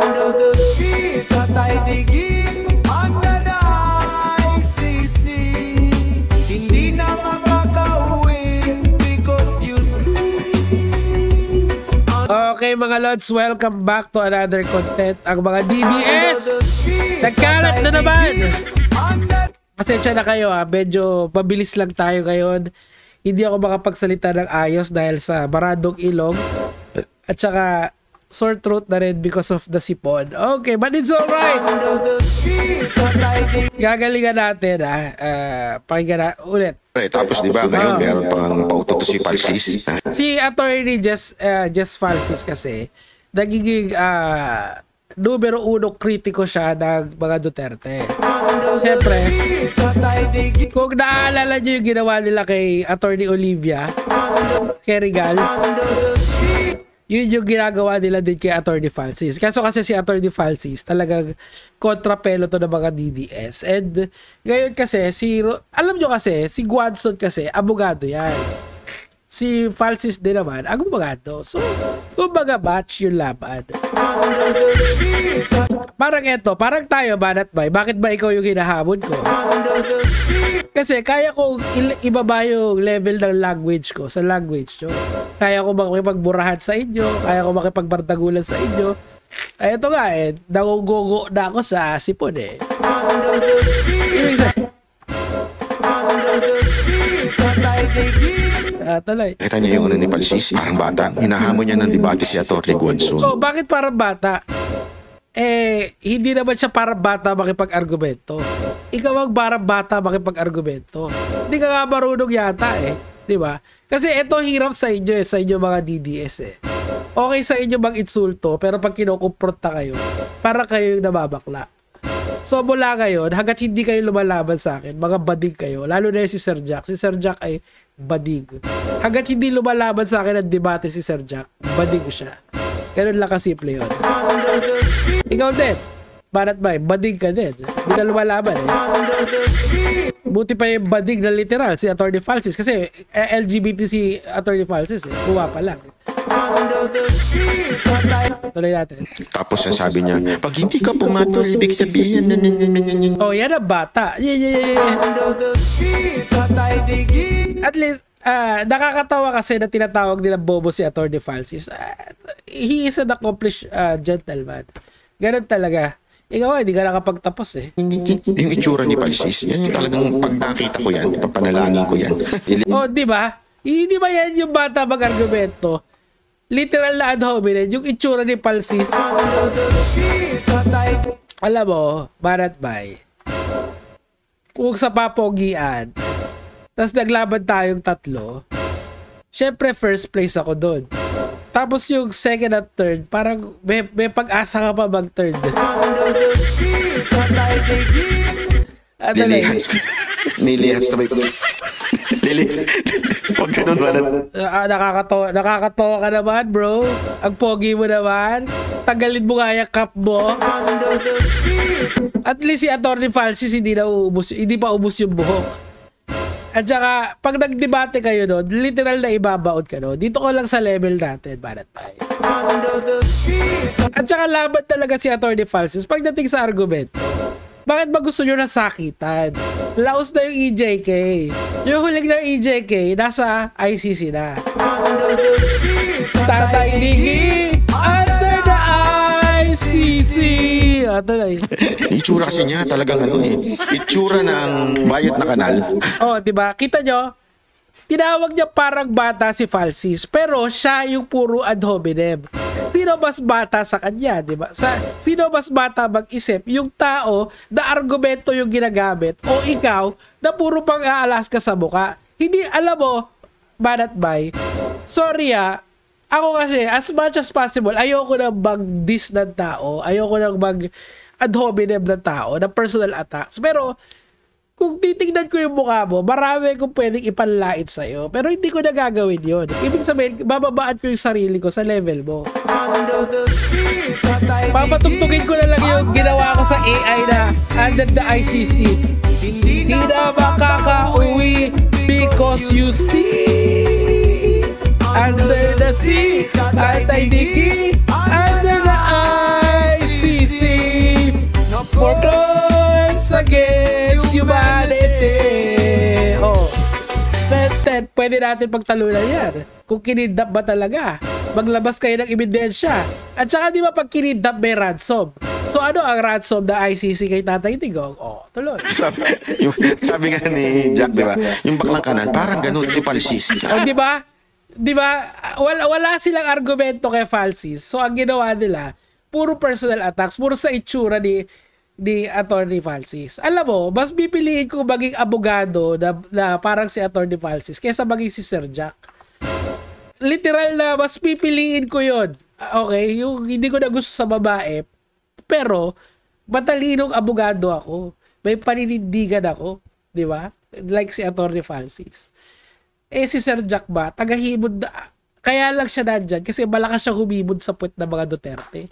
Under the sea, Tatay Diging, under the ICC. Hindi na makakauwi because you see. Okay mga Lods, welcome back to another content. Ang mga DDS nagkalat na naman. Pasensya na kayo ha, medyo mabilis lang tayo ngayon. Hindi ako makapagsalita ng ayos dahil sa baradong ilong at saka sore throat na rin because of the sipon. Okay, but it's alright. Gagalingan natin ha. Pakinggan na ulit. Tapos di ba ngayon meron pang pautot si Falsis. Si Attorney Jess Falsis kasi nagiging numero uno kritiko siya ng mga Duterte. Siyempre, kung naaalala niyo yung ginawa nila kay Attorney Olivia Kerrigal, yun yung ginagawa nila din kay Attorney Falsis. Kaso kasi si Attorney Falsis talagang kontrapelo to ng mga DDS. And ngayon kasi, alam nyo kasi, si Guadson kasi, abogado yan. Si Falsis din naman, abogado. So, kumbaga batch yung laban. Parang eto, parang tayo, Banat Bay, bakit ba ikaw yung hinahamon ko? Kasi kaya ko ibaba yung level ng language ko sa language nyo. Kaya ko makipagburahan sa inyo, kaya ko makipagbardagulan sa inyo. Ay, ito nga nangugugo na ako sa sipon eh. Ibig sabihin, talay. Kita niyo yung ano ni Falsis, parang bata. Hinahamon niya ng debate si Atty. Guadson. So, bakit parang bata? Hindi naman siya parang bata makipag-argumento. Ikaw ang parang bata makipag-argumento. Hindi ka nga marunong yata eh. Diba? Kasi ito hirap sa inyo sa inyo mga DDS eh. Okay sa inyo mag-insulto, pero pag kinukumpronta kayo, para kayo yung nababakla. So mula ngayon, hanggat hindi kayo lumalaban sa akin, mga badig kayo, lalo na si Sir Jack. Si Sir Jack ay badig. Hanggat hindi lumalaban sa akin ang debate si Sir Jack, badig siya. Ganun lang kasimple yun. Ikaw din, Banat Bay, badig ka din. Hindi ka lumalaban eh. Buti pa yung badig na literal, si Atty. Falsis. Kasi LGBT si Atty. Falsis eh. Kuha pa lang. Tuloy natin. Tapos sabi niya, pag hindi ka pumatol, ibig sabihin oh, yan ang bata. Yeah. At least, nakakatawa kasi na tinatawag nila bobo si Atty. Falsis. He is an accomplished gentleman. Ganun talaga. Ikaw hindi ka nakapagtapos eh. Yung itsura ni Falsis, yan yung talagang pag nakita ko yan, papanalangin ko yan. Oh, di ba? Hindi ba yan yung bata mag-argumento? Literal na ad hominem, yung itsura ni Falsis. Alam mo, Banat Bay, kung sa papogian, tapos naglaban tayong tatlo, syempre first place ako doon. Tapos yung second at third, parang may pag-asa ka pa mag-third. Nilihats na ba yung... Huwag ganun ba? Nakakatawa ka naman, bro. Ang pogi mo naman. Tagalin mo nga yung cup mo. At least si Atty. Falsis hindi pa ubos yung buhok. At saka, pag nagdebate kayo doon, literal na ibabaon ka doon. Dito ko lang sa level natin, Banat Bay. At saka laban talaga si Atty. Falsis pagdating sa argument. Bakit ba gusto nyo nasakitan? Laos na yung EJK. Yung huling ng EJK, nasa ICC na. Tatay Diging under the ICC. Itsura kasi niya talagang ano eh. Itsura ng bayat na kanal. Oh, diba? Kita nyo? Tinawag niya parang bata si Falsis, pero siya yung puro ad hominem. Sino mas bata sa kanya, di ba? Sino mas bata mag-isip? Yung tao na argumento yung ginagamit o ikaw na puro pang aalas ka sa muka? Hindi, alam mo, Banat Bay, sorry ako kasi, as much as possible, ayoko na mag-diss ng tao, ayoko na mag-ad hominem ng tao, ng personal attacks. Pero, kung titignan ko yung mukha mo, marami kong pwedeng ipanlait sa'yo. Pero hindi ko na gagawin yun. Ibig sabihin, bababaan ko yung sarili ko sa level mo. Papatugtugin ko na lang yung ginawa ko sa AI na under the ICC. Hindi na makakauwi because you see under the sea, Tatay Diging under the ICC. pwede natin pagtalunan yan. Kung kinidnap ba talaga. Maglabas kayo ng ebidensya. At saka di ba pag kinidnap may ransom? So ano ang ransom na ICC kay Tatay Digong? Tuloy. Sabi nga ni Jack, di ba? Yung baklang kanal, parang ganun si Palsis. Di ba? Di ba? Wala silang argumento kay Falsis. So ang ginawa nila, puro personal attacks, puro sa itsura ni Attorney Falsis. Alam mo, mas pipiliin ko maging abogado na parang si Attorney Falsis kaysa maging si Sir Jack. Literal na mas pipiliin ko yon. Okay? Yung hindi ko na gusto sa babae, pero matalinong abogado ako. May paninindigan ako. Di ba? Like si Attorney Falsis. Si Sir Jack ba, tagahimod na, kaya lang siya nandyan kasi malakas siya humimod sa puwet ng mga Duterte.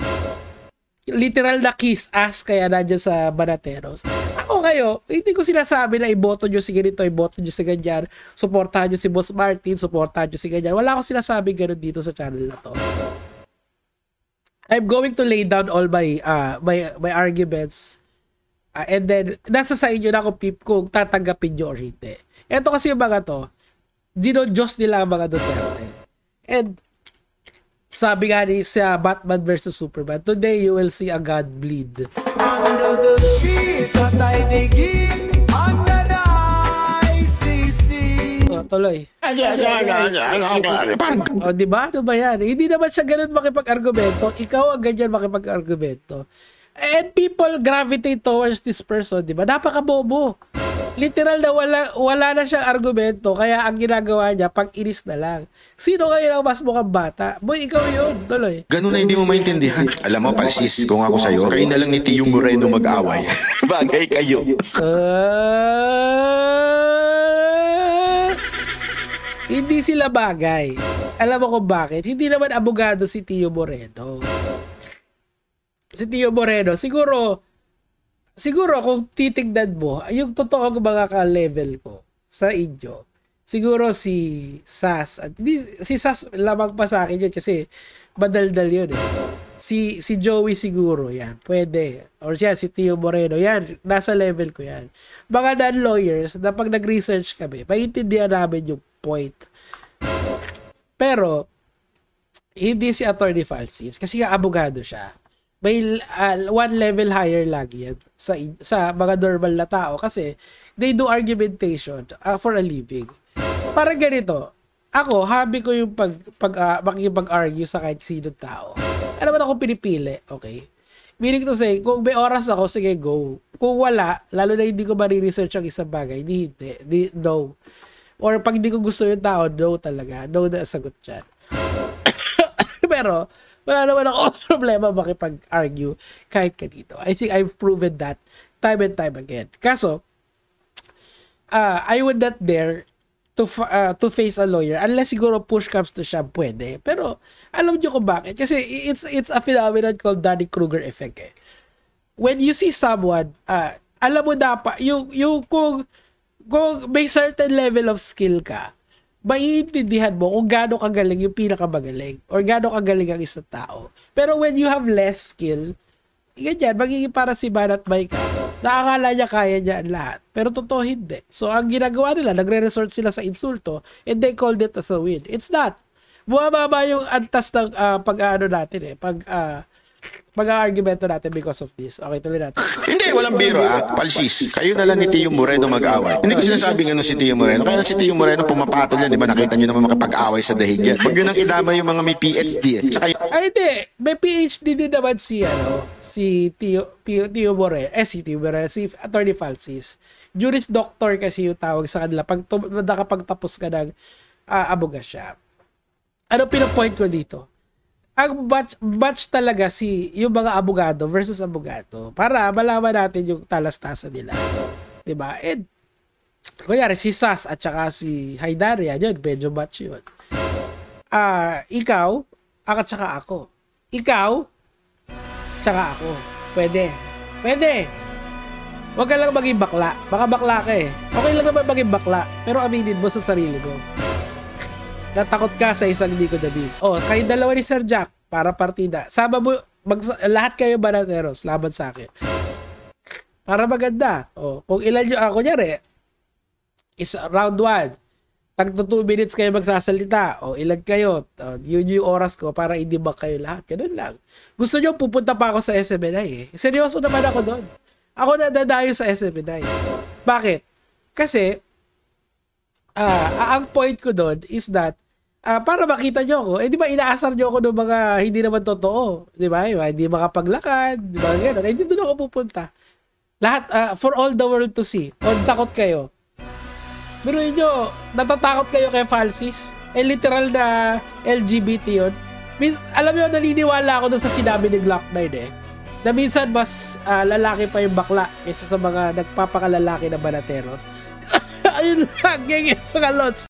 Literal na kiss ass kaya nandyan sa Banateros. Ako kayo, hindi ko sinasabi na iboto nyo si ganito, iboto nyo si ganyan, supportahan nyo si Boss Martin, supportahan nyo si ganyan. Wala akong sinasabi ganun dito sa channel na to. I'm going to lay down all my arguments. And then, nasa sa inyo na kung tatanggapin nyo or hindi. Ito kasi yung mga to, Diyos nila ang mga Duterte. And, sabi nga ni sa Batman vs. Superman, today you will see a God bleed. Under the street, Tatay Diging, under the ICC. Tuloy. Di ba? Ano ba yan? Hindi naman siya ganun makipag-argumento. Ikaw ang ganyan makipag-argumento. And people gravitate towards this person, di ba? Napakabobo. Literal na wala na siyang argumento, kaya ang ginagawa niya, pag-inis na lang. Sino kayo ang mas mukhang bata? Boy, ikaw yun. Tuloy. Ganun na hindi mo maintindihan. Alam mo, Palsis, kung ako sa'yo, kayo na lang ni Tio Moreno mag-away. Bagay kayo. Hindi sila bagay. Alam mo kung bakit? Hindi naman abogado si Tio Moreno. Si Tio Moreno, siguro kung titignan mo, yung totoo mga ka-level ko sa inyo, siguro si Sas, si Sas lamang pa sa akin yun kasi madaldal yun eh. Si Joey siguro, yan, pwede. Or siya, si Tio Moreno, yan, nasa level ko yan. Mga non-lawyers, na pag nag-research kami, maintindihan namin yung point. Pero, hindi si Attorney Falsis, kasi nga abogado siya. May one level higher lagi yan sa mga normal na tao kasi they do argumentation for a living. Parang ganito, ako, hobby ko yung makikipag-argue sa kahit sinong tao. Ano naman ako pinipili, okay? Meaning to say, kung may oras ako, sige, go. Kung wala, lalo na hindi ko ma-research ang isang bagay, hindi, no. Or pag hindi ko gusto yung tao, no talaga. No na sagot dyan. Pero, wala naman ako problema makipag-argue kahit kanino. I think I've proven that time and time again. Kaso, I would not dare to face a lawyer unless siguro push comes to shove, pwede. Pero, alam nyo kung bakit. Kasi it's a phenomenon called Dunning-Kruger effect eh. When you see someone, alam mo dapat, kung may certain level of skill ka, maiintindihan mo kung gaano kagaling yung pinakamagaling or gaano kagaling ang isang tao. Pero when you have less skill, ganyan, magiging para si Banat Bay ka. Nakakala niya kaya niya ang lahat. Pero totoo hindi. So, ang ginagawa nila, nagre-resort sila sa insulto and they called it as a win. It's not. Bumababa yung antas ng pag-ano natin eh. Pag-argumento natin because of this. Okay, tuloy natin. Hindi, walang biro Palsis, kayo na lang ni Tio Moreno mag-away. Hindi ko sinasabing ano si Tio Moreno. Kaya si Tio Moreno pumapatol yan, di ba? Nakita nyo naman makapag-away sa dahig yan. Huwag yun ang idama yung mga may PhD eh. Tsaka ay, hindi. May PhD din naman si Tio Moreno. Si Tio Moreno, si Attorney Falsis. Juris Doctor kasi yung tawag sa kanila. Pag nakapagtapos ka ng abogasya. Ano pinapoint ko dito? Ang batch talaga yung mga abogado versus abogado para malaman natin yung talastasan nila. Diba? And, kunyari, si Sas at saka si Haydaria, yun, medyo batch yun. Ikaw, at saka ako. Ikaw, tsaka ako. Pwede. Huwag ka lang maging bakla. Baka bakla ka eh. Okay lang naman maging bakla, pero aminin mo sa sarili mo. Natakot ka sa isang hindi ko David. Kayo dalawa ni Sir Jack para partida. Sama mo, lahat kayo Banateros, laban sa akin. Para maganda. Kung ilan nyo, kunyari, is round 1. tagto 2 minutes kayo magsasalita, o ilag kayo, yun yung oras ko para i-debug kayo lahat. Ganun lang. Gusto nyo, pupunta pa ako sa SMNI eh. Seryoso naman ako doon. Ako nadadayo sa SMNI. Bakit? Kasi, ang point ko doon is that, para makita nyo ako, di ba inaasar nyo ako ng mga hindi naman totoo, di ba? Hindi makapaglakad, di ba? Ganun. Hindi doon ako pupunta. Lahat, for all the world to see. Kung takot kayo. Pero nyo, natatakot kayo kay Falsis. Literal na LGBT yun. Alam mo, naniniwala ako doon sa sinabi ni Glock 9 eh. Na minsan mas lalaki pa yung bakla kaysa sa mga nagpapakalalaki na banateros. Ayun lang, yung mga lots.